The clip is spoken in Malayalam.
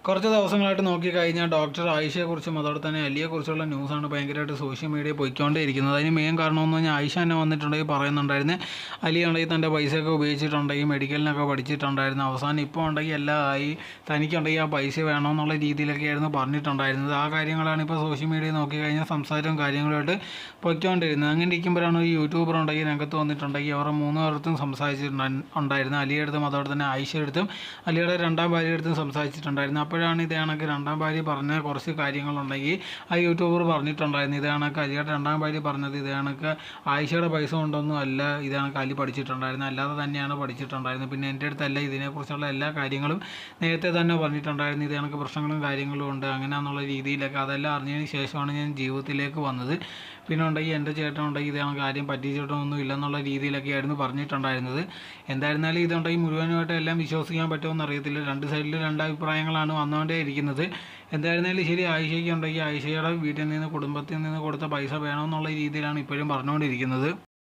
കുറച്ച് ദിവസങ്ങളായിട്ട് നോക്കിക്കഴിഞ്ഞാൽ ഡോക്ടർ ആയിഷയെക്കുറിച്ചും അതോടെ തന്നെ അലിയെക്കുറിച്ചുള്ള ന്യൂസാണ് ഭയങ്കരമായിട്ട് സോഷ്യൽ മീഡിയയിൽ പോയിക്കൊണ്ടേയിരിക്കുന്നത്. അതിന് മെയിൻ കാരണമെന്ന് പറഞ്ഞാൽ ആയിഷ തന്നെ വന്നിട്ടുണ്ടെങ്കിൽ പറയുന്നുണ്ടായിരുന്നു അലി ഉണ്ടെങ്കിൽ തൻ്റെ പൈസയൊക്കെ ഉപയോഗിച്ചിട്ടുണ്ടെങ്കിൽ മെഡിക്കലിനൊക്കെ പഠിച്ചിട്ടുണ്ടായിരുന്നു. അവസാനം ഇപ്പോൾ ഉണ്ടെങ്കിൽ എല്ലാം ആയി, തനിക്കുണ്ടെങ്കിൽ ആ പൈസ വേണമെന്നുള്ള രീതിയിലൊക്കെയായിരുന്നു പറഞ്ഞിട്ടുണ്ടായിരുന്നത്. ആ കാര്യങ്ങളാണ് ഇപ്പോൾ സോഷ്യൽ മീഡിയയിൽ നോക്കിക്കഴിഞ്ഞാൽ സംസാരവും കാര്യങ്ങളുമായിട്ട് പൊയ്ക്കൊണ്ടിരുന്നത്. അങ്ങനെ ഇരിക്കുമ്പോഴാണ് ഒരു യൂട്യൂബർ ഉണ്ടെങ്കിൽ രംഗത്ത് വന്നിട്ടുണ്ടെങ്കിൽ അവരുടെ മൂന്ന് പേർക്കും സംസാരിച്ചിട്ടുണ്ടായിരുന്നു. അലിയുടെ അടുത്തും അതോടെ തന്നെ ആയിഷയുടെ അടുത്തും അലിയുടെ രണ്ടാം ഭാര്യയുടെ അടുത്തും സംസാരിച്ചിട്ടുണ്ടായിരുന്നു. അപ്പോഴാണ് ഇത് കണക്ക് രണ്ടാം ഭാര്യ പറഞ്ഞ കുറച്ച് കാര്യങ്ങളുണ്ടെങ്കിൽ ആ യൂട്യൂബർ പറഞ്ഞിട്ടുണ്ടായിരുന്നു. ഇത് കണക്ക് അലിയുടെ രണ്ടാം ഭാര്യ പറഞ്ഞത് ഇത് കണക്ക് ആയിഷയുടെ പൈസ കൊണ്ടൊന്നും അല്ല ഇത് കണക്ക് അലി പഠിച്ചിട്ടുണ്ടായിരുന്നു, അല്ലാതെ തന്നെയാണ് പഠിച്ചിട്ടുണ്ടായിരുന്നത്. പിന്നെ എൻ്റെ അടുത്തല്ല ഇതിനെക്കുറിച്ചുള്ള എല്ലാ കാര്യങ്ങളും നേരത്തെ തന്നെ പറഞ്ഞിട്ടുണ്ടായിരുന്നു. ഇത് കണക്ക് പ്രശ്നങ്ങളും കാര്യങ്ങളും ഉണ്ട് അങ്ങനെയാണെന്നുള്ള രീതിയിലൊക്കെ അതെല്ലാം അറിഞ്ഞതിന് ശേഷമാണ് ഞാൻ ജീവിതത്തിലേക്ക് വന്നത്. പിന്നെ ഉണ്ടെങ്കിൽ എൻ്റെ ചേട്ടൻ ഉണ്ടെങ്കിൽ ഇത് കണക്ക് ആരും പറ്റിച്ചിട്ടൊന്നും ഇല്ലെന്നുള്ള രീതിയിലൊക്കെയായിരുന്നു പറഞ്ഞിട്ടുണ്ടായിരുന്നത്. എന്തായിരുന്നാലും ഇതുണ്ടെങ്കിൽ മുഴുവനുമായിട്ട് എല്ലാം വിശ്വസിക്കാൻ പറ്റുമെന്ന് അറിയത്തില്ല. രണ്ട് സൈഡിൽ രണ്ട് അഭിപ്രായങ്ങളാണ് വന്നുകൊണ്ടേ ഇരിക്കുന്നത്. എന്തായിരുന്നാലും ശരി, ആയിഷയ്ക്ക് ഉണ്ടെങ്കിൽ ആയിഷയുടെ വീട്ടിൽ നിന്ന് കുടുംബത്തിൽ നിന്ന് കൊടുത്ത പൈസ വേണമെന്നുള്ള രീതിയിലാണ് ഇപ്പോഴും പറഞ്ഞുകൊണ്ടിരിക്കുന്നത്.